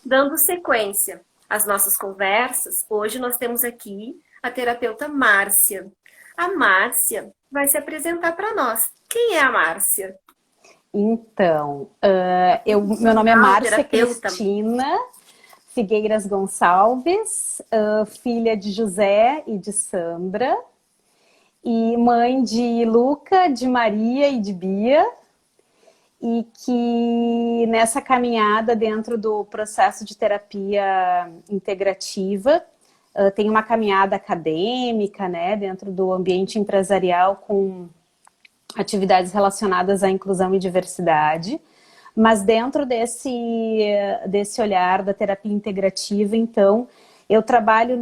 Dando sequência às nossas conversas, hoje nós temos aqui a terapeuta Márcia. A Márcia vai se apresentar para nós. Quem é a Márcia? Então, meu nome é Márcia Cristina Figueiras Gonçalves, filha de José e de Sandra, e mãe de Luca, de Maria e de Bia, e que nessa caminhada dentro do processo de terapia integrativa, tem uma caminhada acadêmica, né, dentro do ambiente empresarial com atividades relacionadas à inclusão e diversidade, mas dentro desse olhar da terapia integrativa, então, eu trabalho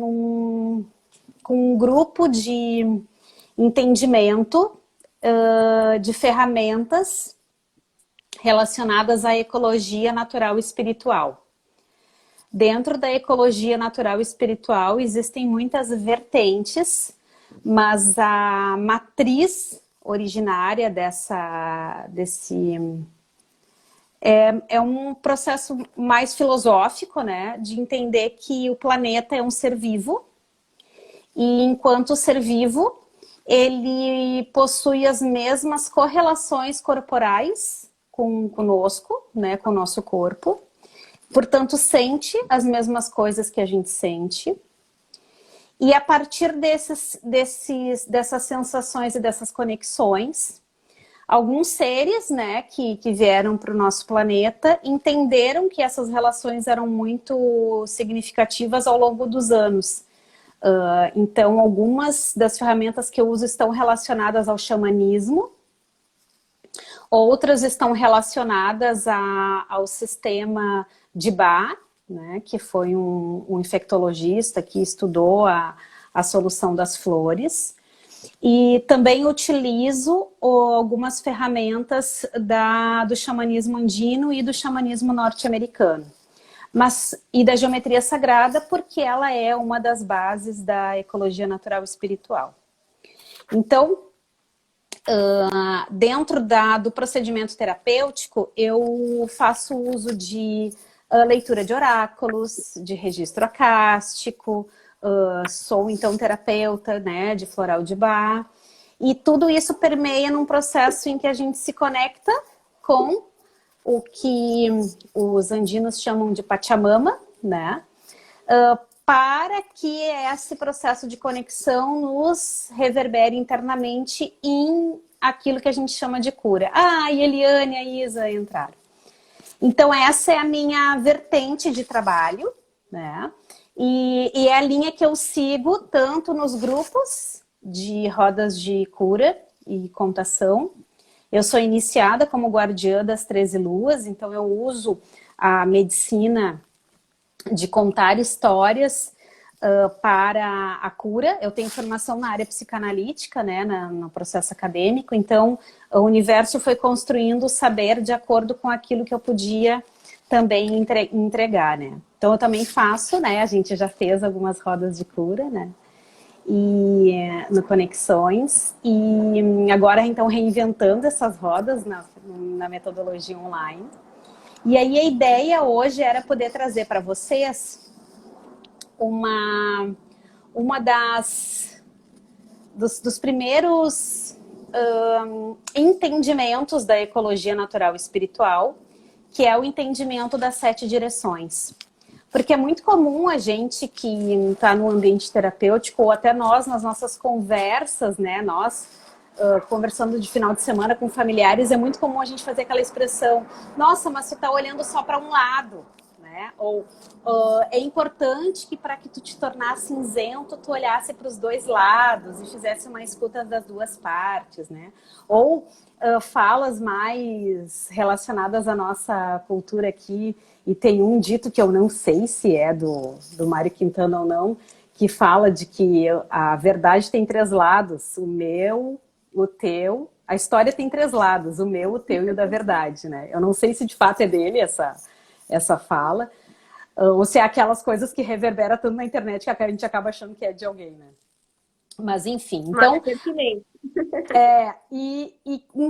com um grupo de entendimento de ferramentas relacionadas à ecologia natural e espiritual. Dentro da ecologia natural e espiritual existem muitas vertentes, mas a matriz originária é um processo mais filosófico, né, de entender que o planeta é um ser vivo e enquanto ser vivo ele possui as mesmas correlações corporais conosco, né, com o nosso corpo, portanto sente as mesmas coisas que a gente sente. E a partir dessas sensações e dessas conexões, alguns seres, né, que vieram para o nosso planeta entenderam que essas relações eram muito significativas ao longo dos anos. Então, algumas das ferramentas que eu uso estão relacionadas ao xamanismo, outras estão relacionadas ao sistema de Ba, né, que foi um infectologista que estudou a solução das flores. E também utilizo algumas ferramentas do xamanismo andino e do xamanismo norte-americano. E da geometria sagrada, porque ela é uma das bases da ecologia natural e espiritual. Então, dentro do procedimento terapêutico, eu faço uso de leitura de oráculos, de registro acástico, sou então terapeuta, né, de floral de Ba, e tudo isso permeia num processo em que a gente se conecta com o que os andinos chamam de Pachamama, né, para que esse processo de conexão nos reverbere internamente em aquilo que a gente chama de cura. E Eliane e a Isa entraram. Então, essa é a minha vertente de trabalho, né? E é a linha que eu sigo tanto nos grupos de rodas de cura e contação. Eu sou iniciada como guardiã das 13 luas, então eu uso a medicina de contar histórias para a cura. Eu tenho formação na área psicanalítica, né, no processo acadêmico, então o universo foi construindo o saber de acordo com aquilo que eu podia também entregar, né. Então eu também faço, né, a gente já fez algumas rodas de cura, né, no Conexões, e agora então reinventando essas rodas na metodologia online. E aí a ideia hoje era poder trazer para vocês uma dos primeiros entendimentos da ecologia natural e espiritual, que é o entendimento das 7 direções. Porque é muito comum a gente que está no ambiente terapêutico, ou até nós, nas nossas conversas, né, conversando de final de semana com familiares, é muito comum a gente fazer aquela expressão: nossa, mas tu está olhando só para um lado, né? Ou é importante que para que tu te tornasse isento, tu olhasse para os dois lados e fizesse uma escuta das duas partes, né? Ou falas mais relacionadas à nossa cultura aqui, e tem um dito que eu não sei se é do Mário Quintana ou não, que fala de que a verdade tem 3 lados, o meu, o teu, a história tem 3 lados, o meu, o teu e o da verdade, né? Eu não sei se de fato é dele essa fala, ou se é aquelas coisas que reverbera tanto na internet que a gente acaba achando que é de alguém, né? Mas enfim, Mas é então, pertinente.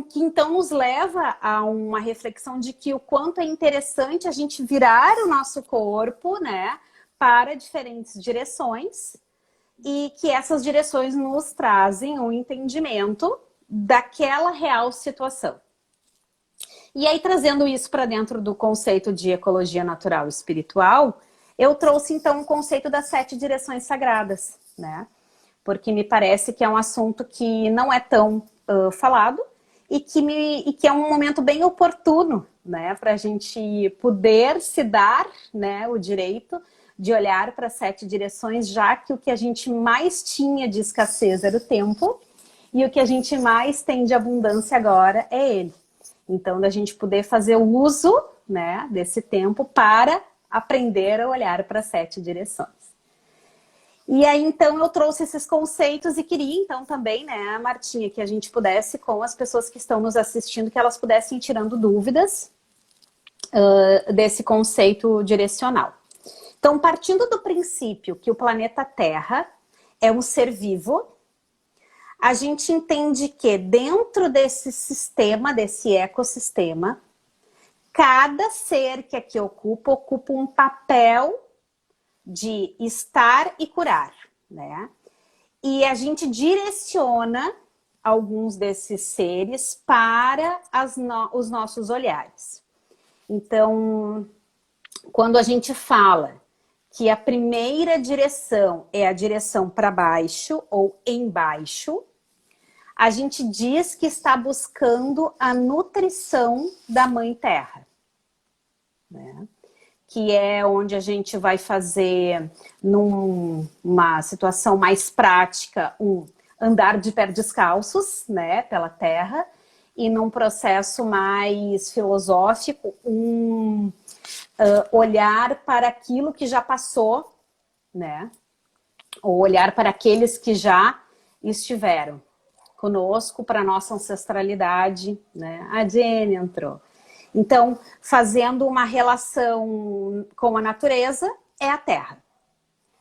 que então nos leva a uma reflexão de que o quanto é interessante a gente virar o nosso corpo, né, para diferentes direções, e que essas direções nos trazem um entendimento daquela real situação. E aí, trazendo isso para dentro do conceito de ecologia natural e espiritual, eu trouxe então o conceito das 7 direções sagradas, né? Porque me parece que é um assunto que não é tão falado e que é um momento bem oportuno, né, para a gente poder se dar, né, o direito de olhar para 7 direções, já que o que a gente mais tinha de escassez era o tempo e o que a gente mais tem de abundância agora é ele. Então, da gente poder fazer o uso, né, desse tempo para aprender a olhar para 7 direções. E aí, então, eu trouxe esses conceitos e queria, então, também, né, Martinha, que a gente pudesse, com as pessoas que estão nos assistindo, que elas pudessem ir tirando dúvidas desse conceito direcional. Então, partindo do princípio que o planeta Terra é um ser vivo, a gente entende que dentro desse sistema, desse ecossistema, cada ser que aqui ocupa um papel de estar e curar, né? E a gente direciona alguns desses seres para os nossos olhares. Então, quando a gente fala que a primeira direção é a direção para baixo ou embaixo, a gente diz que está buscando a nutrição da Mãe Terra, né? Que é onde a gente vai fazer, numa situação mais prática, andar de pés descalços, né, pela terra, e num processo mais filosófico, olhar para aquilo que já passou, né, ou olhar para aqueles que já estiveram conosco, para a nossa ancestralidade, né? A Jenny entrou. Então, fazendo uma relação com a natureza, é a terra.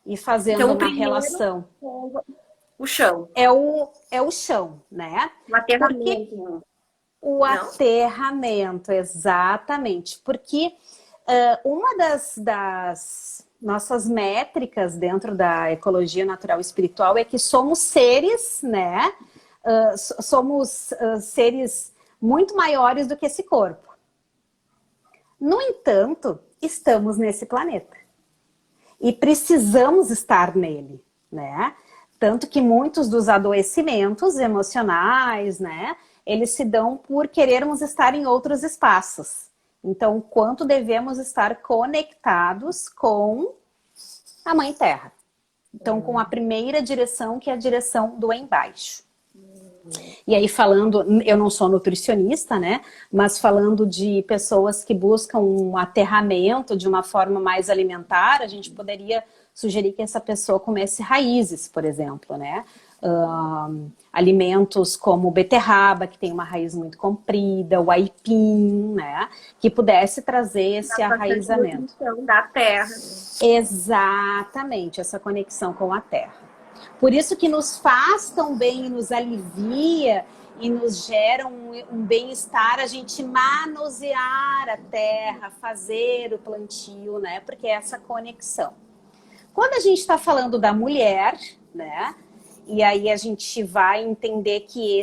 E fazendo Então, o uma primeiro relação... o chão. É o chão, né? O Porque aterramento. o Não? aterramento, exatamente. Porque uma das nossas métricas dentro da ecologia natural e espiritual é que somos seres, né? Somos seres muito maiores do que esse corpo. No entanto, estamos nesse planeta e precisamos estar nele, né? Tanto que muitos dos adoecimentos emocionais, né, eles se dão por querermos estar em outros espaços. Então, quanto devemos estar conectados com a Mãe Terra. Então, com a primeira direção, que é a direção do embaixo. E aí falando, eu não sou nutricionista, né? Mas falando de pessoas que buscam um aterramento de uma forma mais alimentar, a gente poderia sugerir que essa pessoa comesse raízes, por exemplo, né? Alimentos como beterraba, que tem uma raiz muito comprida, o aipim, né? Que pudesse trazer esse arraizamento. Da terra. Exatamente, essa conexão com a terra. Por isso que nos faz tão bem e nos alivia e nos gera um bem-estar a gente manusear a terra, fazer o plantio, né? Porque é essa conexão. Quando a gente está falando da mulher, né? E aí a gente vai entender que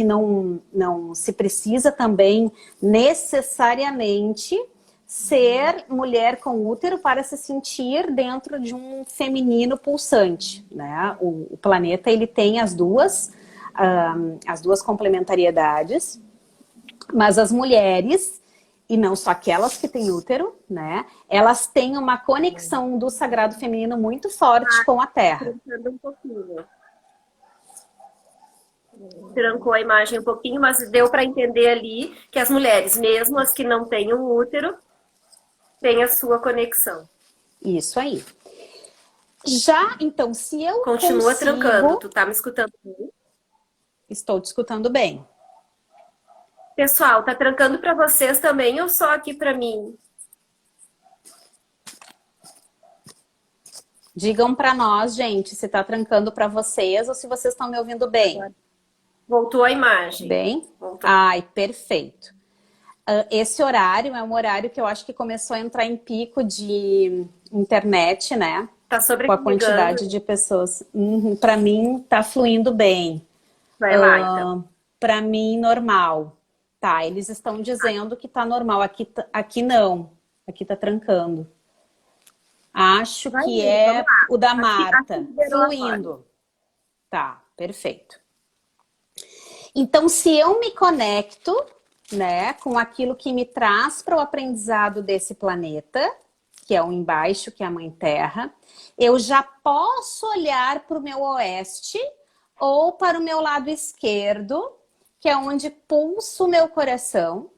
não se precisa também necessariamente ser mulher com útero para se sentir dentro de um feminino pulsante, né? O planeta ele tem as duas complementariedades, mas as mulheres, e não só aquelas que têm útero, né? Elas têm uma conexão do sagrado feminino muito forte com a Terra. Um pouquinho. Trancou a imagem um pouquinho, mas deu para entender ali que as mulheres, mesmo as que não têm o útero, têm a sua conexão. Isso aí. Já, então, se eu Continua trancando. Tu tá me escutando bem? Estou te escutando bem. Pessoal, tá trancando para vocês também ou só aqui para mim? Digam para nós, gente, se tá trancando para vocês ou se vocês estão me ouvindo bem. Voltou a imagem. Bem? Voltou. Ai, perfeito. Esse horário é um horário que eu acho que começou a entrar em pico de internet, né? Tá Com a sobrecarregando. quantidade de pessoas. Para mim, tá fluindo bem. Vai lá, então. Para mim, normal. Tá, eles estão dizendo que tá normal. Aqui não. Aqui tá trancando. Acho Vai que indo, vamos é lá. o da Aqui Marta. liberou agora. Fluindo. Tá, perfeito. Então, se eu me conecto, né, com aquilo que me traz para o aprendizado desse planeta, que é o embaixo, que é a Mãe Terra, eu já posso olhar para o meu oeste ou para o meu lado esquerdo, que é onde pulsa o meu coração,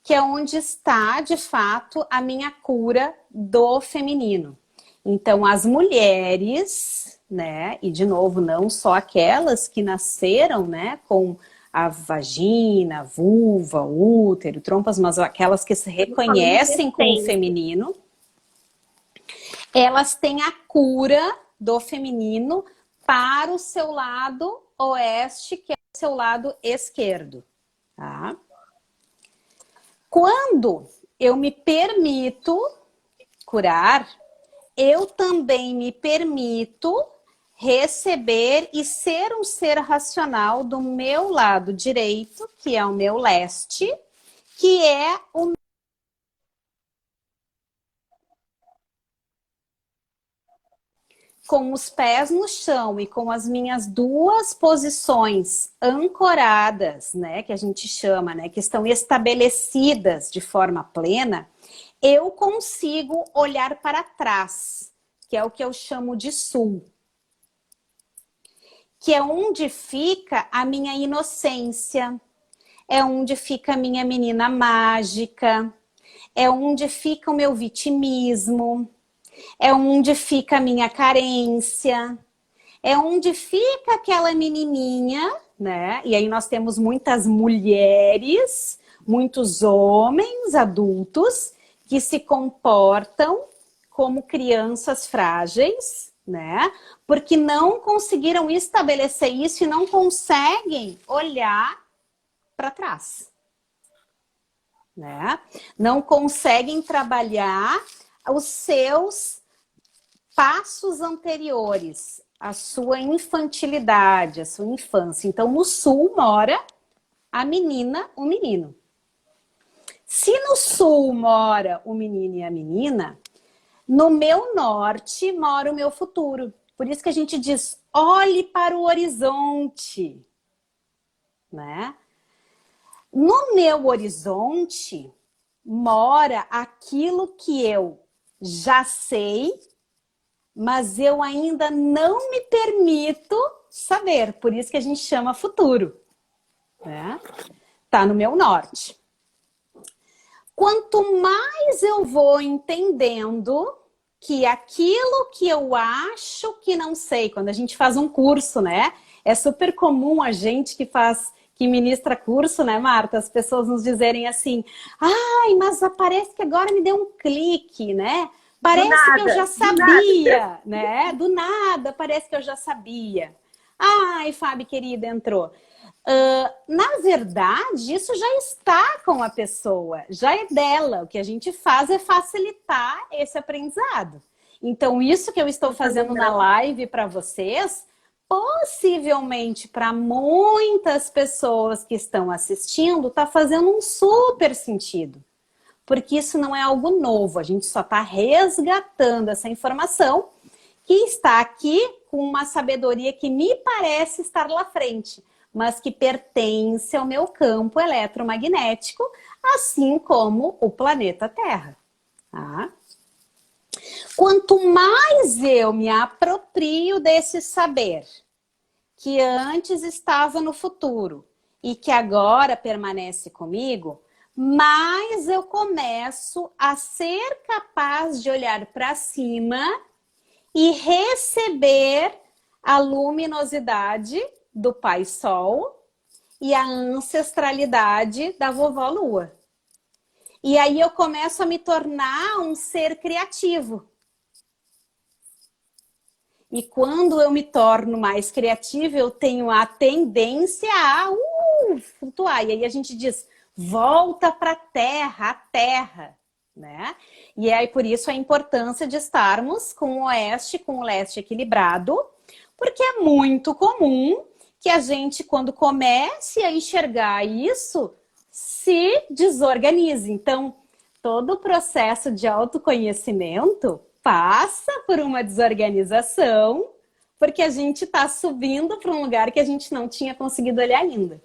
que é onde está, de fato, a minha cura do feminino. Então, as mulheres, né, e de novo, não só aquelas que nasceram, né, com a vagina, a vulva, o útero, trompas, mas aquelas que se reconhecem com o feminino, elas têm a cura do feminino para o seu lado oeste, que é o seu lado esquerdo, tá? Quando eu me permito curar, eu também me permito receber e ser um ser racional do meu lado direito, que é o meu leste, que é o com os pés no chão e com as minhas duas posições ancoradas, né, que a gente chama, né, que estão estabelecidas de forma plena, eu consigo olhar para trás, que é o que eu chamo de sul, que é onde fica a minha inocência, é onde fica a minha menina mágica, é onde fica o meu vitimismo, é onde fica a minha carência, é onde fica aquela menininha, né? E aí nós temos muitas mulheres, muitos homens adultos que se comportam como crianças frágeis, né? Porque não conseguiram estabelecer isso e não conseguem olhar para trás, né? Não conseguem trabalhar os seus passos anteriores, a sua infantilidade, a sua infância. Então, no sul mora a menina, o menino. Se no sul mora o menino e a menina, no meu norte mora o meu futuro. Por isso que a gente diz, olhe para o horizonte, né? No meu horizonte mora aquilo que eu já sei, mas eu ainda não me permito saber. Por isso que a gente chama futuro, né? Tá no meu norte. Quanto mais eu vou entendendo que aquilo que eu acho que não sei, quando a gente faz um curso, né? É super comum a gente que ministra curso, né, Marta? As pessoas nos dizerem assim, ai, mas parece que agora me deu um clique, né? Parece que eu já sabia, né? Do nada, parece que eu já sabia. Ai, Fábio, querida, entrou. Na verdade, isso já está com a pessoa, já é dela. O que a gente faz é facilitar esse aprendizado. Então, isso que eu estou fazendo na live para vocês, possivelmente para muitas pessoas que estão assistindo, está fazendo um super sentido. Porque isso não é algo novo, a gente só está resgatando essa informação que está aqui com uma sabedoria que me parece estar lá frente, mas que pertence ao meu campo eletromagnético, assim como o planeta Terra. Tá? Quanto mais eu me aproprio desse saber, que antes estava no futuro e que agora permanece comigo, mais eu começo a ser capaz de olhar para cima e receber a luminosidade do Pai Sol e a ancestralidade da Vovó Lua. E aí eu começo a me tornar um ser criativo. E quando eu me torno mais criativa, eu tenho a tendência a flutuar. E aí a gente diz, volta para a terra, né? E aí por isso a importância de estarmos com o oeste, com o leste equilibrado, porque é muito comum que a gente, quando comece a enxergar isso, se desorganize. Então, todo o processo de autoconhecimento passa por uma desorganização, porque a gente está subindo para um lugar que a gente não tinha conseguido olhar ainda.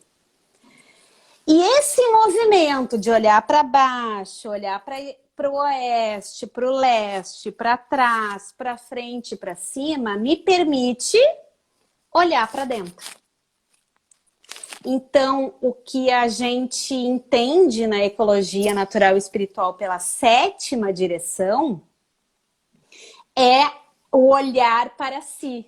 E esse movimento de olhar para baixo, olhar para o oeste, para o leste, para trás, para frente, para cima, me permite olhar para dentro. Então, o que a gente entende na ecologia natural e espiritual pela 7ª direção é o olhar para si,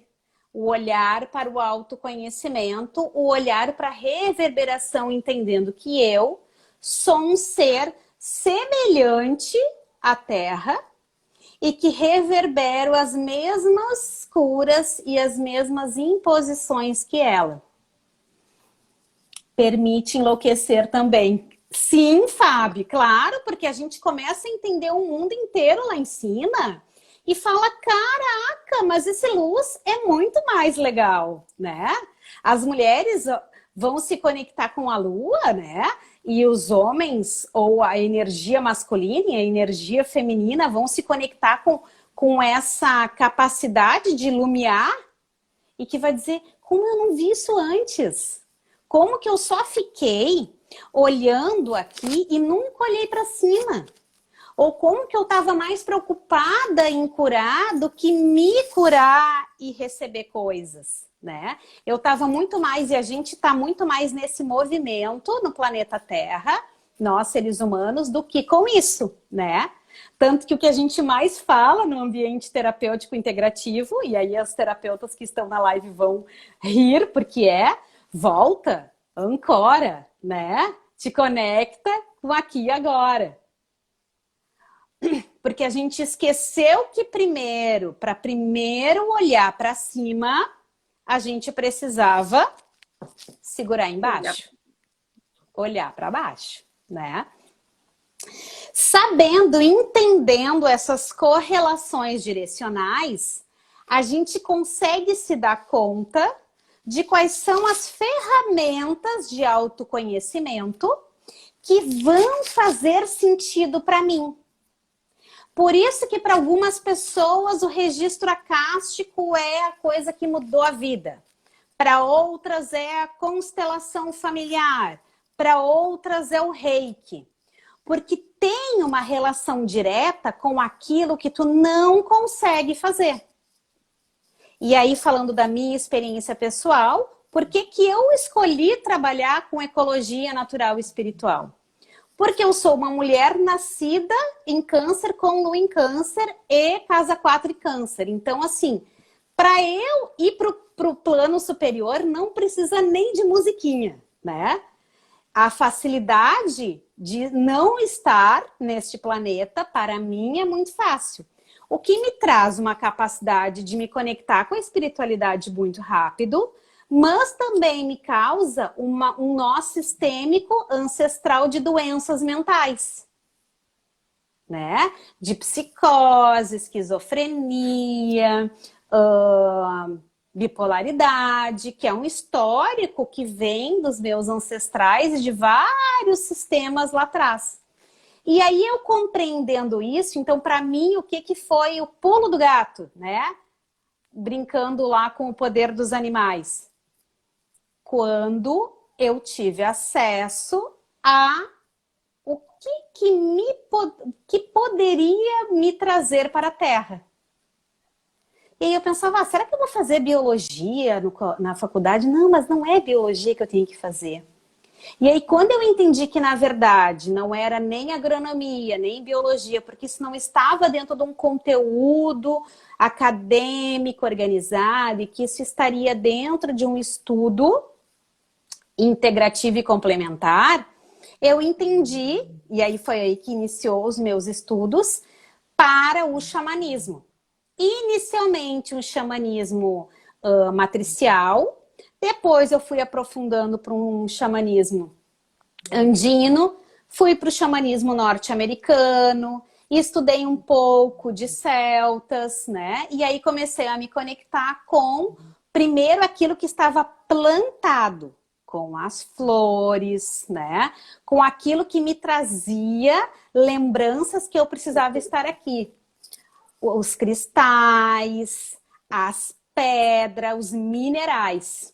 o olhar para o autoconhecimento, o olhar para a reverberação, entendendo que eu sou um ser semelhante à Terra e que reverbero as mesmas curas e as mesmas imposições que ela. Permite enlouquecer também. Sim, Fábio, claro, porque a gente começa a entender o mundo inteiro lá em cima e fala, caraca, mas esse luz é muito mais legal, né? As mulheres vão se conectar com a lua, né? E os homens, ou a energia masculina e a energia feminina vão se conectar com essa capacidade de iluminar e que vai dizer, como eu não vi isso antes? Como que eu só fiquei olhando aqui e nunca olhei para cima? Ou como que eu estava mais preocupada em curar do que me curar e receber coisas, né? Eu estava muito mais, e a gente está muito mais nesse movimento no planeta Terra, nós seres humanos, do que com isso, né? Tanto que o que a gente mais fala no ambiente terapêutico integrativo, e aí as terapeutas que estão na live vão rir, porque volta, ancora, né? Te conecta com aqui e agora. Porque a gente esqueceu que para primeiro olhar para cima, a gente precisava segurar embaixo. Olhar para baixo, né? Sabendo, entendendo essas correlações direcionais, a gente consegue se dar conta de quais são as ferramentas de autoconhecimento que vão fazer sentido para mim. Por isso que para algumas pessoas o registro acástico é a coisa que mudou a vida. Para outras é a constelação familiar. Para outras é o reiki. Porque tem uma relação direta com aquilo que tu não consegue fazer. E aí, falando da minha experiência pessoal, por que que eu escolhi trabalhar com ecologia natural e espiritual? Porque eu sou uma mulher nascida em câncer, com lua em câncer e casa 4 em câncer. Então, assim, para eu ir para o plano superior, não precisa nem de musiquinha, né? A facilidade de não estar neste planeta, para mim, é muito fácil. O que me traz uma capacidade de me conectar com a espiritualidade muito rápido, mas também me causa um nó sistêmico ancestral de doenças mentais, né? De psicose, esquizofrenia, bipolaridade, que é um histórico que vem dos meus ancestrais e de vários sistemas lá atrás. E aí eu compreendendo isso, então para mim o que foi o pulo do gato, né? Brincando lá com o poder dos animais. Quando eu tive acesso a o que poderia me trazer para a Terra. E aí eu pensava, será que eu vou fazer biologia na faculdade? Não, mas não é biologia que eu tenho que fazer. E aí quando eu entendi que na verdade não era nem agronomia, nem biologia, porque isso não estava dentro de um conteúdo acadêmico organizado e que isso estaria dentro de um estudo integrativo e complementar, eu entendi, e aí foi aí que iniciou os meus estudos para o xamanismo. inicialmente um xamanismo matricial, depois eu fui aprofundando para um xamanismo andino, fui para o xamanismo norte-americano, estudei um pouco de celtas, né? E aí comecei a me conectar com, primeiro, aquilo que estava plantado, com as flores, né? Com aquilo que me trazia lembranças que eu precisava estar aqui. Os cristais, as pedras, os minerais.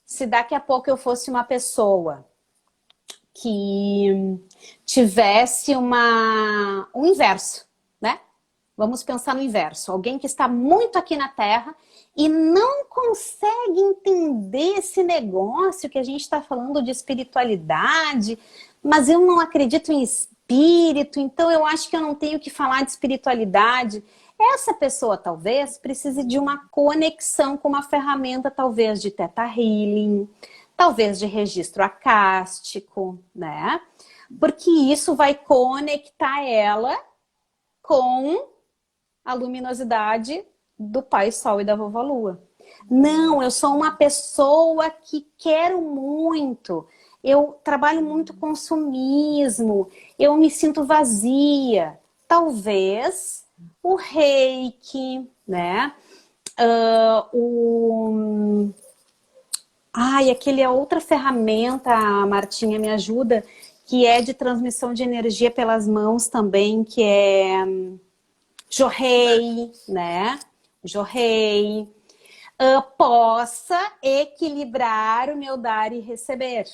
Se daqui a pouco eu fosse uma pessoa que tivesse um inverso, né? Vamos pensar no inverso. Alguém que está muito aqui na Terra e não consegue entender esse negócio que a gente está falando de espiritualidade, mas eu não acredito em espírito, então eu acho que eu não tenho que falar de espiritualidade. Essa pessoa talvez precise de uma conexão com uma ferramenta, talvez de Theta Healing, talvez de registro acástico, né? Porque isso vai conectar ela com a luminosidade do Pai Sol e da Vovó Lua. Não, eu sou uma pessoa que quero muito, eu trabalho muito consumismo, eu me sinto vazia. Talvez o Reiki, né? Aquele é outra ferramenta, a Martinha me ajuda, que é de transmissão de energia pelas mãos também, que é Jorrei, né? Jorrei. Possa equilibrar o meu dar e receber.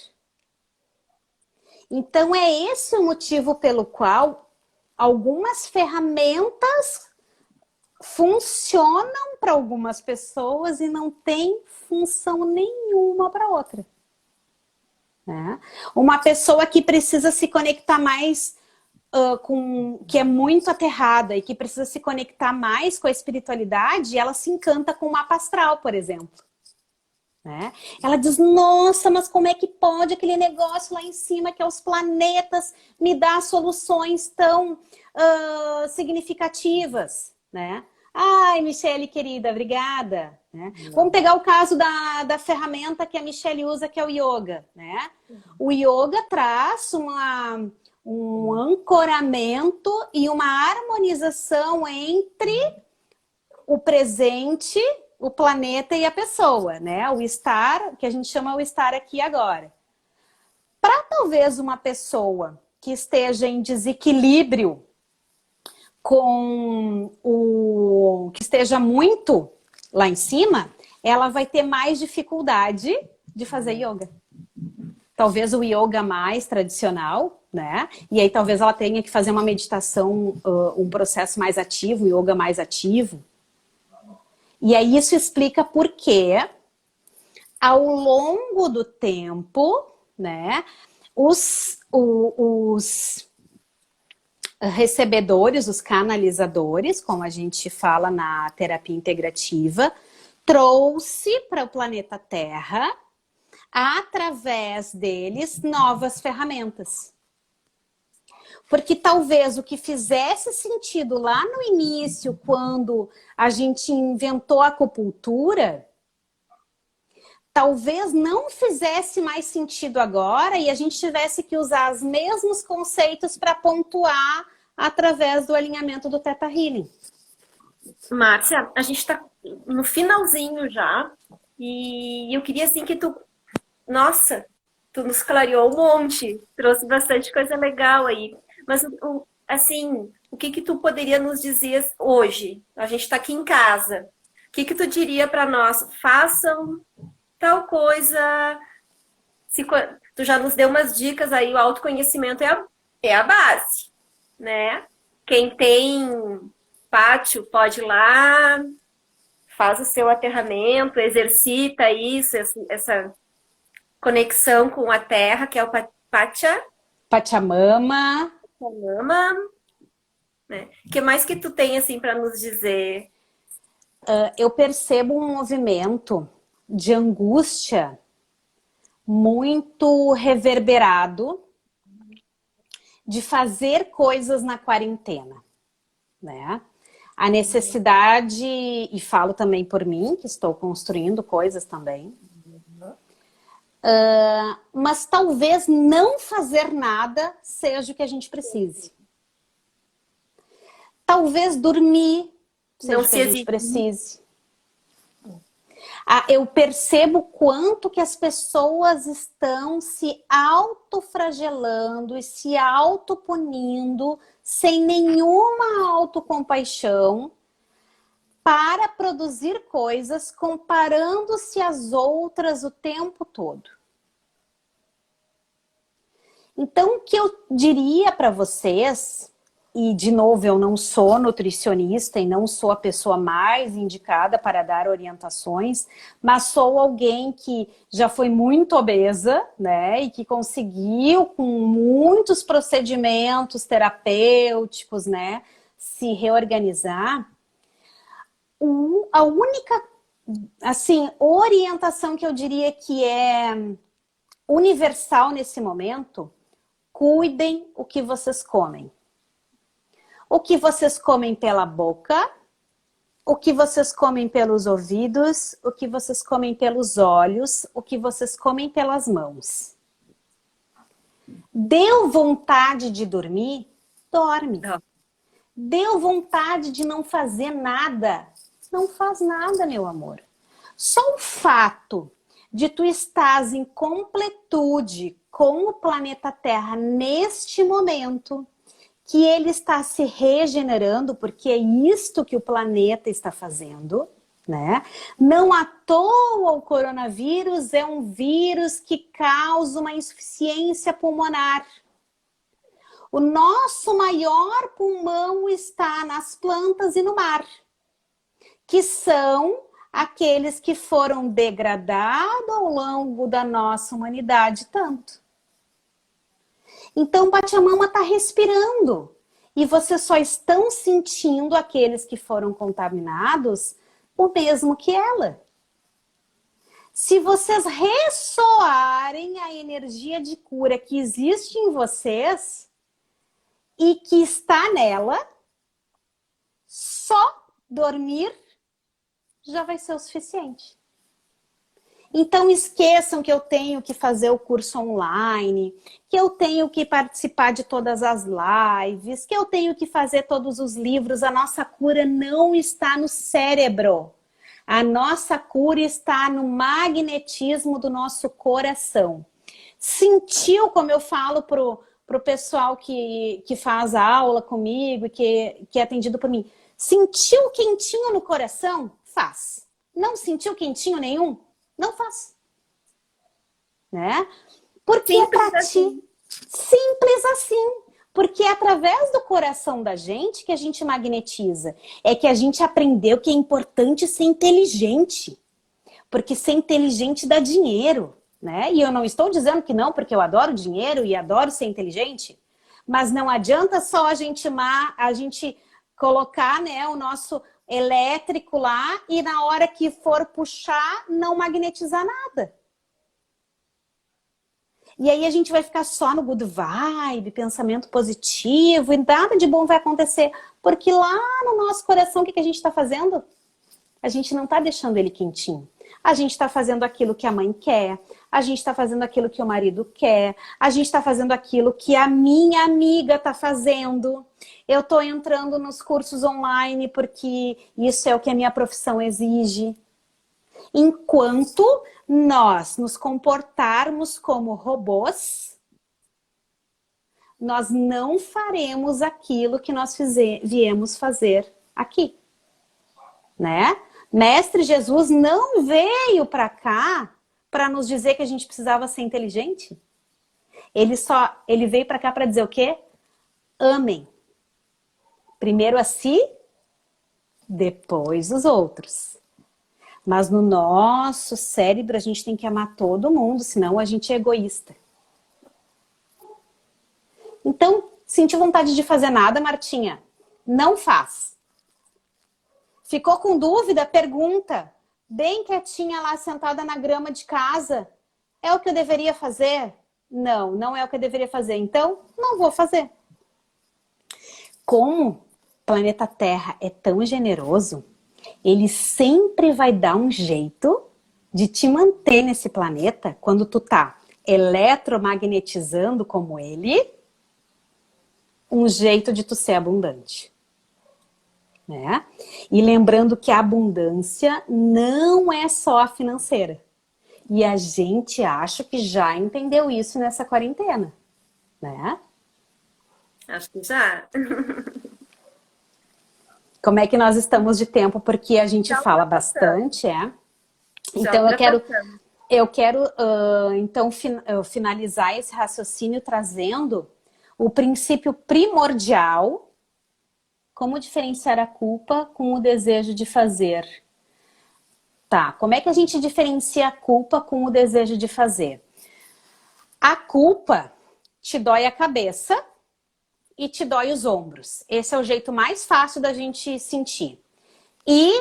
Então é esse o motivo pelo qual algumas ferramentas funcionam para algumas pessoas e não tem função nenhuma para outra. Né? Uma pessoa que precisa se conectar mais que é muito aterrada e que precisa se conectar mais com a espiritualidade, ela se encanta com o mapa astral, por exemplo. Né? Ela diz, nossa, mas como é que pode aquele negócio lá em cima, que é os planetas, me dar soluções tão significativas, né? Ai, Michele, querida, obrigada. Né? Vamos pegar o caso da ferramenta que a Michele usa, que é o yoga. Né? O yoga traz um ancoramento e uma harmonização entre o presente, o planeta e a pessoa, né? O estar, que a gente chama o estar aqui e agora. Para talvez uma pessoa que esteja em desequilíbrio que esteja muito lá em cima, ela vai ter mais dificuldade de fazer yoga. Talvez o yoga mais tradicional, né? E aí talvez ela tenha que fazer uma meditação, um processo mais ativo, um yoga mais ativo. E aí isso explica por que, ao longo do tempo, né, os recebedores, os canalizadores, como a gente fala na terapia integrativa, trouxe para o planeta Terra, através deles, novas ferramentas. Porque talvez o que fizesse sentido lá no início, quando a gente inventou a acupuntura, talvez não fizesse mais sentido agora e a gente tivesse que usar os mesmos conceitos para pontuar através do alinhamento do Theta Healing. Márcia, a gente está no finalzinho já e eu queria assim que tu... Nossa, tu nos clareou um monte, trouxe bastante coisa legal aí. Mas, assim, o que tu poderia nos dizer hoje? A gente está aqui em casa. O que tu diria para nós? Façam tal coisa. Tu já nos deu umas dicas aí, o autoconhecimento é a base, né? Quem tem pátio pode ir lá, faz o seu aterramento, exercita isso, essa conexão com a terra, que é o Pachamama. Né? O que mais que tu tem assim para nos dizer? Eu percebo um movimento de angústia muito reverberado de fazer coisas na quarentena. né? A necessidade, e falo também por mim, que estou construindo coisas também, mas talvez não fazer nada seja o que a gente precise. Talvez dormir seja o que a gente precise. Eu percebo quanto que as pessoas estão se autoflagelando e se autopunindo sem nenhuma autocompaixão para produzir coisas comparando-se às outras o tempo todo. Então, o que eu diria para vocês, e de novo, eu não sou nutricionista e não sou a pessoa mais indicada para dar orientações, mas sou alguém que já foi muito obesa, né? E que conseguiu, com muitos procedimentos terapêuticos, né? Se reorganizar. A única, assim, orientação que eu diria que é universal nesse momento: cuidem o que vocês comem. O que vocês comem pela boca, o que vocês comem pelos ouvidos, o que vocês comem pelos olhos, o que vocês comem pelas mãos. Deu vontade de dormir? Dorme. Deu vontade de não fazer nada? Não faz nada, meu amor. Só o fato de tu estás em completude com o planeta Terra neste momento, que ele está se regenerando, porque é isto que o planeta está fazendo, né? Não à toa o coronavírus é um vírus que causa uma insuficiência pulmonar. O nosso maior pulmão está nas plantas e no mar, que são aqueles que foram degradados ao longo da nossa humanidade tanto. Então, Pachamama está respirando. E vocês só estão sentindo, aqueles que foram contaminados, o mesmo que ela. Se vocês ressoarem a energia de cura que existe em vocês e que está nela, só dormir já vai ser o suficiente. Então esqueçam que eu tenho que fazer o curso online, que eu tenho que participar de todas as lives, que eu tenho que fazer todos os livros. A nossa cura não está no cérebro. A nossa cura está no magnetismo do nosso coração. Sentiu, como eu falo pro pessoal que faz aula comigo e que é atendido por mim, sentiu quentinho no coração? Faz. Não sentiu quentinho nenhum? Não faz. Né? Porque Simples é pra ti. Simples assim. Porque é através do coração da gente que a gente magnetiza. É que a gente aprendeu que é importante ser inteligente. Porque ser inteligente dá dinheiro. Né? E eu não estou dizendo que não, porque eu adoro dinheiro e adoro ser inteligente. Mas não adianta só a gente colocar, né, o nosso elétrico lá e na hora que for puxar, não magnetizar nada. E aí a gente vai ficar só no good vibe, pensamento positivo, e nada de bom vai acontecer. Porque lá no nosso coração, o que a gente está fazendo? A gente não está deixando ele quentinho. A gente está fazendo aquilo que a mãe quer, a gente está fazendo aquilo que o marido quer, a gente está fazendo aquilo que a minha amiga está fazendo. Eu estou entrando nos cursos online porque isso é o que a minha profissão exige. Enquanto nós nos comportarmos como robôs, nós não faremos aquilo que nós viemos fazer aqui. Né? Mestre Jesus não veio para cá para nos dizer que a gente precisava ser inteligente. Ele veio para cá para dizer o quê? Amem. Primeiro a si, depois os outros. Mas no nosso cérebro a gente tem que amar todo mundo, senão a gente é egoísta. Então, sentiu vontade de fazer nada, Martinha? Não faz. Ficou com dúvida? Pergunta. Bem quietinha lá, sentada na grama de casa. É o que eu deveria fazer? Não, não é o que eu deveria fazer. Então, não vou fazer. Como planeta Terra é tão generoso, ele sempre vai dar um jeito de te manter nesse planeta quando tu tá eletromagnetizando como ele, um jeito de tu ser abundante. Né? E lembrando que a abundância não é só a financeira. E a gente acha que já entendeu isso nessa quarentena, né? Acho que já. Como é que nós estamos de tempo? Porque a gente Já fala ultrapassamos. bastante, é? Já Então ultrapassamos. eu quero então finalizar esse raciocínio trazendo o princípio primordial, como diferenciar a culpa com o desejo de fazer. Tá, como é que a gente diferencia a culpa com o desejo de fazer? A culpa te dói a cabeça e te dói os ombros. Esse é o jeito mais fácil da gente sentir. E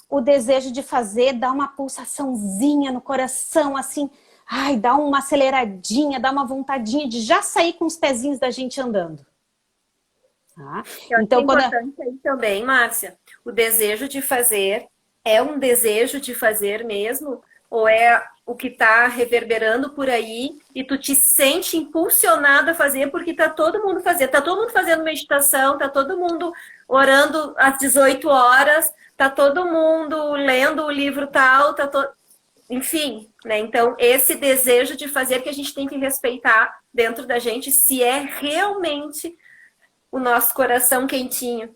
o desejo de fazer dá uma pulsaçãozinha no coração, assim, ai, dá uma aceleradinha, dá uma vontadinha de já sair com os pezinhos da gente andando. Tá? Eu acho que é Então, importante aí também, Márcia, o desejo de fazer é um desejo de fazer mesmo? Ou é o que está reverberando por aí e tu te sente impulsionado a fazer porque tá todo mundo fazendo? Tá todo mundo fazendo meditação, tá todo mundo orando às 18 horas, tá todo mundo lendo o livro tal, enfim, né? Então, esse desejo de fazer que a gente tem que respeitar dentro da gente se é realmente o nosso coração quentinho.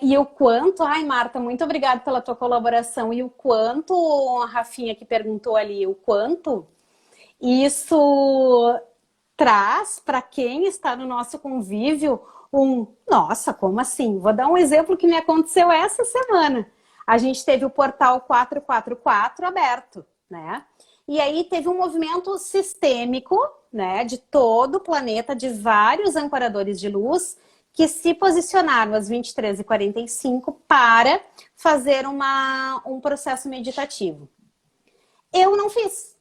e o quanto, ai Marta, muito obrigada pela tua colaboração, e o quanto, a Rafinha que perguntou ali, o quanto isso traz para quem está no nosso convívio nossa, como assim? Vou dar um exemplo que me aconteceu essa semana. A gente teve o portal 444 aberto, né? E aí teve um movimento sistêmico, né, de todo o planeta, de vários ancoradores de luz, que se posicionaram às 23h45 para fazer um processo meditativo. Eu não fiz.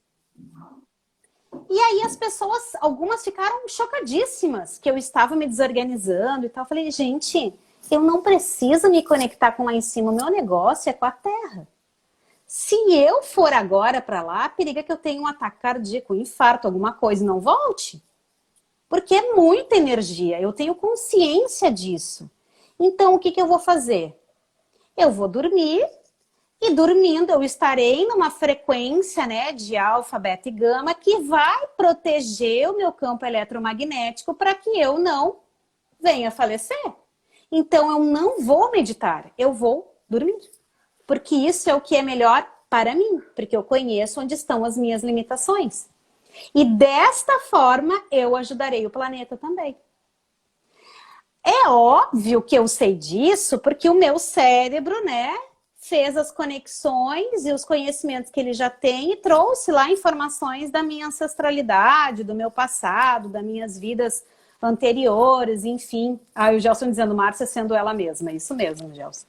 E aí as pessoas, algumas ficaram chocadíssimas que eu estava me desorganizando e tal. Eu falei, gente, eu não preciso me conectar com lá em cima, o meu negócio é com a Terra. Se eu for agora para lá, periga que eu tenha um ataque cardíaco, um infarto, alguma coisa e não volte. Porque é muita energia, eu tenho consciência disso. Então, o que eu vou fazer? Eu vou dormir, e dormindo eu estarei numa frequência, né, de alfa, beta e gama que vai proteger o meu campo eletromagnético para que eu não venha falecer. Então, eu não vou meditar, eu vou dormir. Porque isso é o que é melhor para mim, porque eu conheço onde estão as minhas limitações. E desta forma, eu ajudarei o planeta também. É óbvio que eu sei disso, porque o meu cérebro, né, fez as conexões e os conhecimentos que ele já tem e trouxe lá informações da minha ancestralidade, do meu passado, das minhas vidas anteriores, enfim. Ah, o Gelson dizendo, Márcia sendo ela mesma. É isso mesmo, Gelson.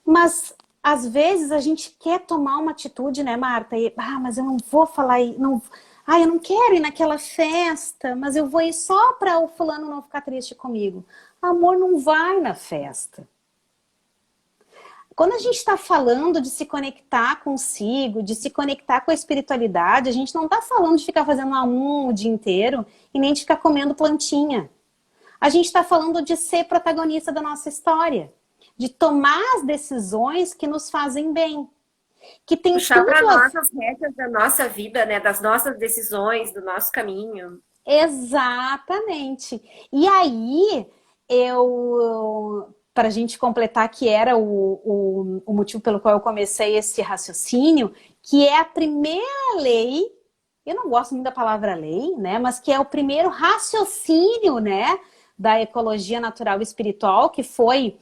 Mas, às vezes, a gente quer tomar uma atitude, né, Marta? Mas eu não vou falar... Não, eu não quero ir naquela festa, mas eu vou ir só para o fulano não ficar triste comigo. Amor, não vai na festa. Quando a gente está falando de se conectar consigo, de se conectar com a espiritualidade, a gente não está falando de ficar fazendo o dia inteiro e nem de ficar comendo plantinha. A gente está falando de ser protagonista da nossa história, de tomar as decisões que nos fazem bem. Que tem puxar para nós as rédeas da nossa vida, né? Das nossas decisões, do nosso caminho. Exatamente. E aí, para a gente completar, que era o motivo pelo qual eu comecei esse raciocínio, que é a primeira lei, eu não gosto muito da palavra lei, né? Mas que é o primeiro raciocínio, né? Da ecologia natural e espiritual, que foi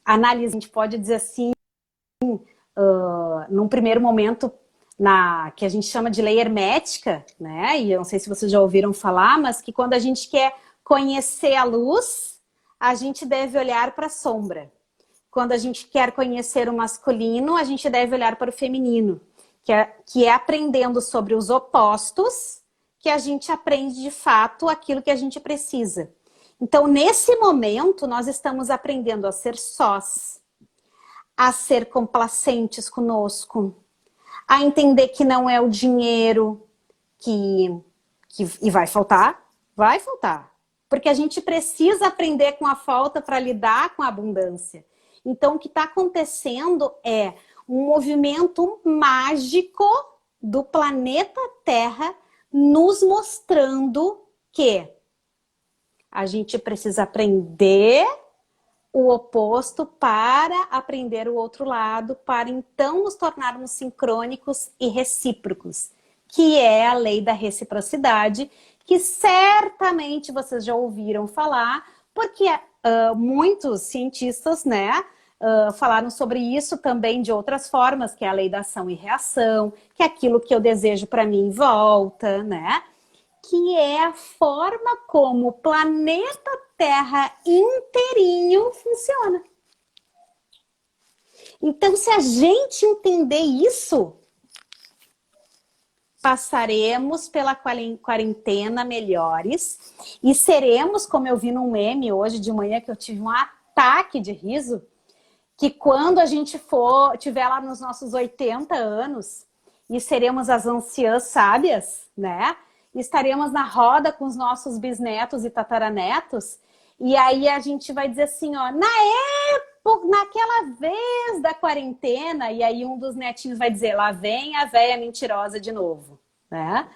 análise, a gente pode dizer assim, num primeiro momento, que a gente chama de lei hermética, né? E eu não sei se vocês já ouviram falar, mas que quando a gente quer conhecer a luz, a gente deve olhar para a sombra. Quando a gente quer conhecer o masculino, a gente deve olhar para o feminino, que é aprendendo sobre os opostos que a gente aprende de fato aquilo que a gente precisa. Então, nesse momento, nós estamos aprendendo a ser sós, a ser complacentes conosco, a entender que não é o dinheiro e vai faltar, porque a gente precisa aprender com a falta para lidar com a abundância. Então, o que está acontecendo é um movimento mágico do planeta Terra nos mostrando que a gente precisa aprender o oposto para aprender o outro lado, para então nos tornarmos sincrônicos e recíprocos, que é a lei da reciprocidade, que certamente vocês já ouviram falar, porque muitos cientistas, né, falaram sobre isso também de outras formas, que é a lei da ação e reação, que é aquilo que eu desejo para mim volta, né? Que é a forma como o planeta Terra inteirinho funciona. Então, se a gente entender isso, passaremos pela quarentena melhores e seremos, como eu vi num meme hoje de manhã, que eu tive um ataque de riso, que quando a gente tiver lá nos nossos 80 anos e seremos as anciãs sábias, né? Estaremos na roda com os nossos bisnetos e tataranetos, e aí a gente vai dizer assim, ó, naquela vez da quarentena, e aí um dos netinhos vai dizer, lá vem a véia mentirosa de novo, né?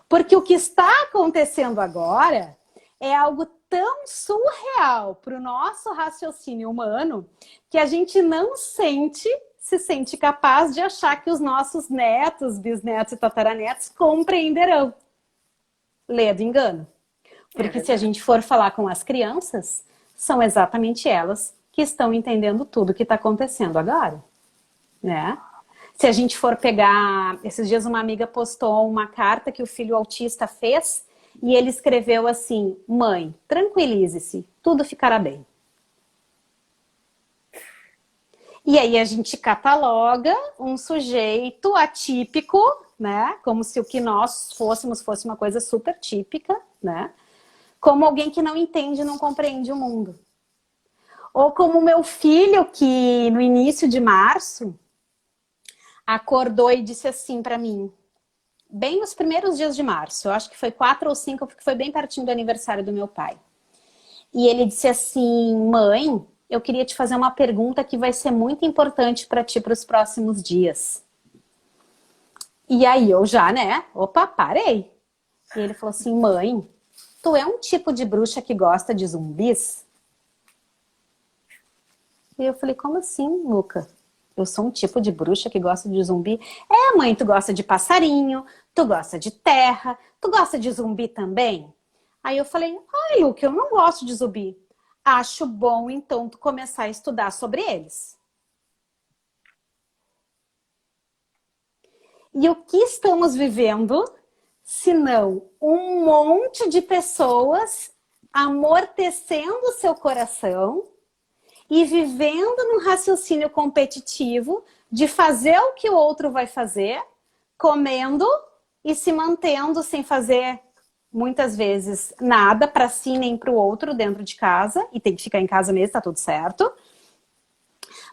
Porque o que está acontecendo agora é algo tão surreal para o nosso raciocínio humano que a gente não se sente capaz de achar que os nossos netos, bisnetos e tataranetos compreenderão. Ledo engano. Porque se a gente for falar com as crianças, são exatamente elas que estão entendendo tudo que está acontecendo agora, né? Se a gente for pegar... Esses dias uma amiga postou uma carta que o filho autista fez e ele escreveu assim, mãe, tranquilize-se, tudo ficará bem. E aí a gente cataloga um sujeito atípico, né? Como se o que nós fôssemos fosse uma coisa super típica, né? Como alguém que não entende, não compreende o mundo. Ou como o meu filho, que no início de março acordou e disse assim para mim, bem nos primeiros dias de março, eu acho que foi 4 ou 5, porque foi bem pertinho do aniversário do meu pai. E ele disse assim, mãe, eu queria te fazer uma pergunta que vai ser muito importante para ti para os próximos dias. E aí eu já, né? Opa, parei. E ele falou assim, mãe, tu é um tipo de bruxa que gosta de zumbis? E eu falei, como assim, Luca? Eu sou um tipo de bruxa que gosta de zumbi? É, mãe, tu gosta de passarinho, tu gosta de terra, tu gosta de zumbi também? Aí eu falei, ai, Luca, eu não gosto de zumbi. Acho bom, então, tu começar a estudar sobre eles. E o que estamos vivendo, se não um monte de pessoas amortecendo seu coração e vivendo num raciocínio competitivo de fazer o que o outro vai fazer, comendo e se mantendo sem fazer, muitas vezes, nada para si nem para o outro dentro de casa, e tem que ficar em casa mesmo, tá tudo certo,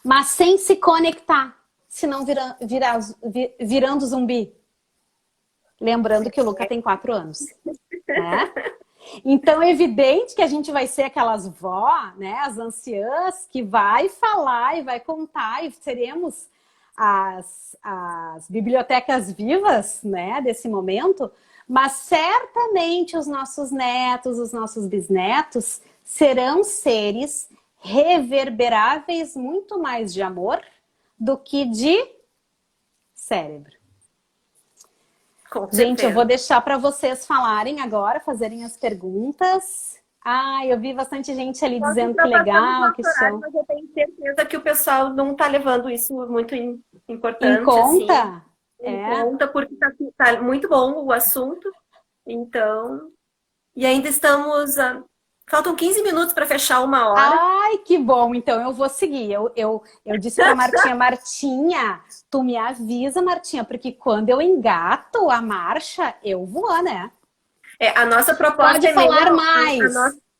mas sem se conectar, senão virando zumbi. Lembrando que o Luca tem 4 anos. Né? Então é evidente que a gente vai ser aquelas vó, né, as anciãs, que vai falar e vai contar, e seremos as bibliotecas vivas, né, desse momento, mas certamente os nossos netos, os nossos bisnetos serão seres reverberáveis muito mais de amor do que de cérebro. Gente, eu vou deixar para vocês falarem agora, fazerem as perguntas. Ah, eu vi bastante gente ali dizendo que legal, que show. Mas eu tenho certeza que o pessoal não está levando isso muito importante. Em conta? Assim. Em conta, porque tá muito bom o assunto. Então, e ainda estamos... Faltam 15 minutos para fechar 1 hora. Ai, que bom. Então eu vou seguir. Eu disse para Martinha, tu me avisa, Martinha, porque quando eu engato a marcha, eu vou, né? A nossa proposta Pode falar mais.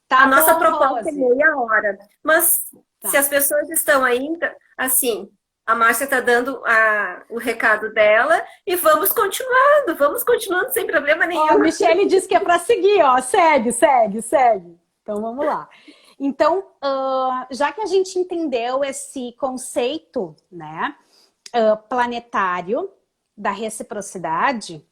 Tá A nossa bom, proposta é Rose. meia hora. Mas se Tá. as pessoas estão ainda, assim, a Márcia está dando o recado dela e vamos continuando sem problema Ó, a nenhum. Michelle disse que é para seguir, ó. Segue, segue, segue. Então vamos lá. Então, já que a gente entendeu esse conceito, né, planetário da reciprocidade,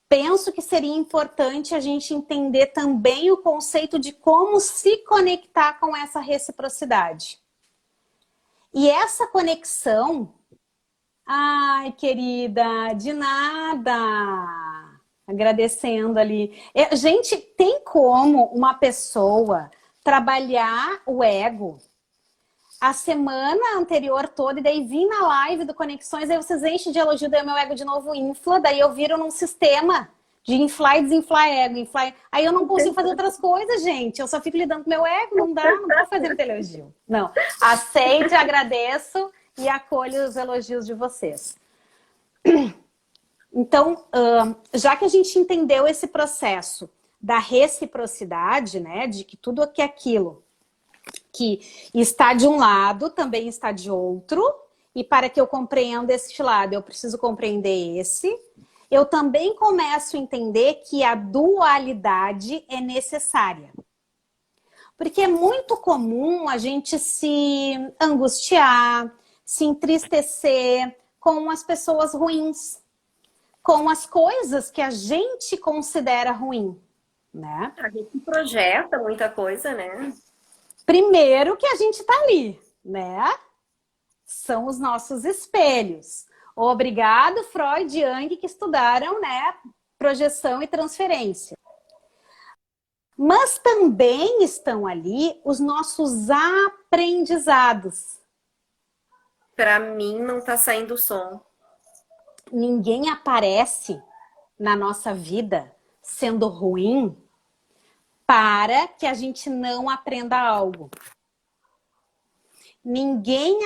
penso que seria importante a gente entender também o conceito de como se conectar com essa reciprocidade. E essa conexão, ai, querida, de nada. Agradecendo ali. Gente, tem como uma pessoa trabalhar o ego a semana anterior toda e daí vir na live do Conexões, aí vocês enchem de elogio, daí o meu ego de novo infla, daí eu viro num sistema de inflar e desinflar ego, inflar. Aí eu não consigo fazer outras coisas, gente. Eu só fico lidando com meu ego, não dá, não vou fazer muito elogio. Não, aceite, agradeço e acolho os elogios de vocês. Então, já que a gente entendeu esse processo da reciprocidade, né, de que tudo que é aquilo que está de um lado também está de outro, e para que eu compreenda este lado, eu preciso compreender esse, eu também começo a entender que a dualidade é necessária. Porque é muito comum a gente se angustiar, se entristecer com as pessoas ruins, com as coisas que a gente considera ruim, né? A gente projeta muita coisa, né? Primeiro que a gente tá ali, né? São os nossos espelhos. Obrigado, Freud e Jung, que estudaram, né, projeção e transferência. Mas também estão ali os nossos aprendizados. Para mim não tá saindo som. Ninguém aparece na nossa vida sendo ruim para que a gente não aprenda algo. Ninguém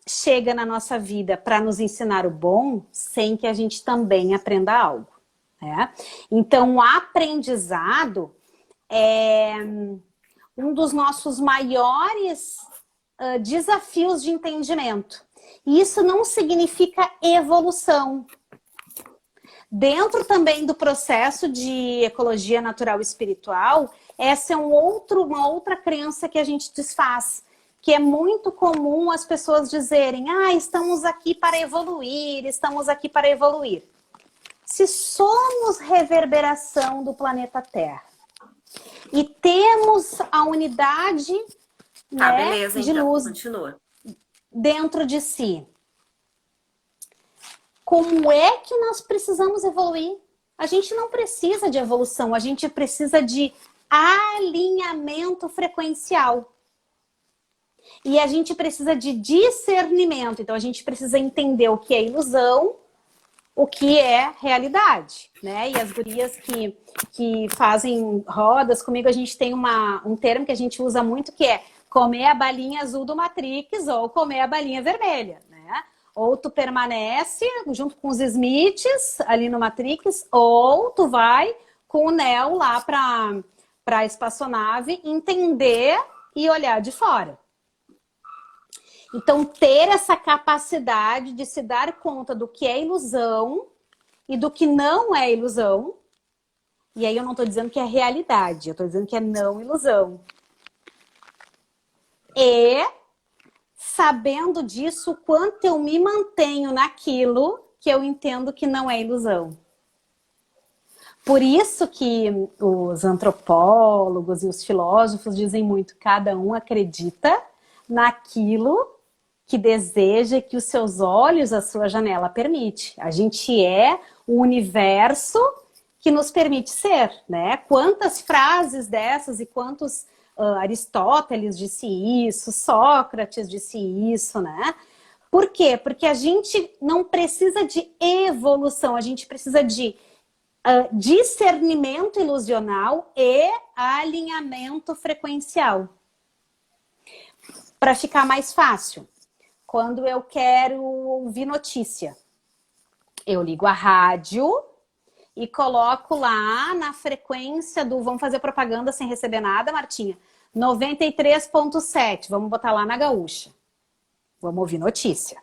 chega na nossa vida para nos ensinar o bom sem que a gente também aprenda algo. Né? Então, o aprendizado é um dos nossos maiores desafios de entendimento. E isso não significa evolução. Dentro também do processo de ecologia natural e espiritual, essa é uma outra crença que a gente desfaz, que é muito comum as pessoas dizerem: estamos aqui para evoluir, estamos aqui para evoluir. Se somos reverberação do planeta Terra e temos a unidade, Beleza, de então, luz continua. dentro de si, como é que nós precisamos evoluir? A gente não precisa de evolução, a gente precisa de alinhamento frequencial. E a gente precisa de discernimento. Então, a gente precisa entender o que é ilusão, o que é realidade, né? E as gurias que fazem rodas comigo, a gente tem um termo que a gente usa muito, que é comer a balinha azul do Matrix ou comer a balinha vermelha, né? Ou tu permanece junto com os Smiths ali no Matrix, ou tu vai com o Neo lá para a espaçonave entender e olhar de fora. Então, ter essa capacidade de se dar conta do que é ilusão e do que não é ilusão. E aí eu não estou dizendo que é realidade, eu estou dizendo que é não ilusão. E sabendo disso, o quanto eu me mantenho naquilo que eu entendo que não é ilusão. Por isso que os antropólogos e os filósofos dizem muito: cada um acredita naquilo que deseja, que os seus olhos, a sua janela permite. A gente é o universo que nos permite ser, né? Quantas frases dessas e quantos Aristóteles disse isso, Sócrates disse isso, né? Por quê? Porque a gente não precisa de evolução, a gente precisa de discernimento ilusional e alinhamento frequencial. Para ficar mais fácil, quando eu quero ouvir notícia, eu ligo a rádio e coloco lá na frequência do... Vamos fazer propaganda sem receber nada, Martinha? 93,7. Vamos botar lá na gaúcha. Vamos ouvir notícia.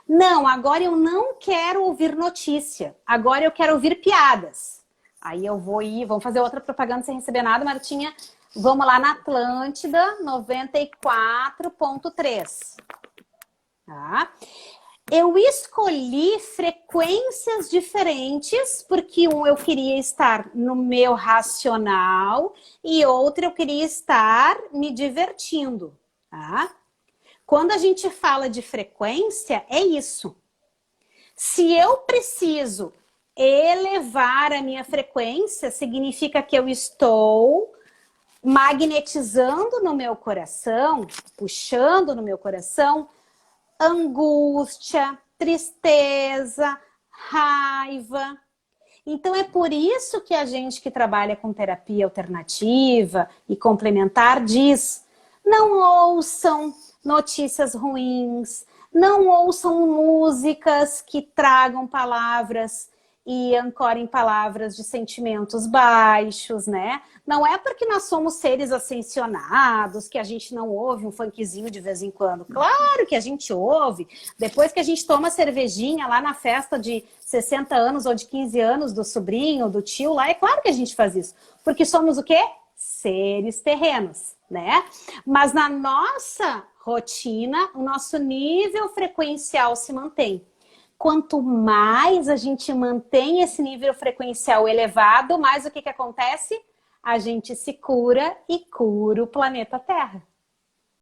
Não, agora eu não quero ouvir notícia. Agora eu quero ouvir piadas. Aí eu vou ir, vamos fazer outra propaganda sem receber nada, Martinha. Vamos lá na Atlântida, 94,3. Tá? Eu escolhi frequências diferentes, porque um eu queria estar no meu racional e outro eu queria estar me divertindo. Tá? Quando a gente fala de frequência, é isso. Se eu preciso elevar a minha frequência, significa que eu estou magnetizando no meu coração, puxando no meu coração, angústia, tristeza, raiva. Então é por isso que a gente que trabalha com terapia alternativa e complementar diz: não ouçam notícias ruins, não ouçam músicas que tragam palavras e ancorem palavras de sentimentos baixos, né? Não é porque nós somos seres ascensionados que a gente não ouve um funkzinho de vez em quando. Claro que a gente ouve. Depois que a gente toma cervejinha lá na festa de 60 anos ou de 15 anos do sobrinho, do tio lá, é claro que a gente faz isso. Porque somos o quê? Seres terrenos, né? Mas na nossa rotina, o nosso nível frequencial se mantém. Quanto mais a gente mantém esse nível frequencial elevado, mais o que acontece? A gente se cura e cura o planeta Terra.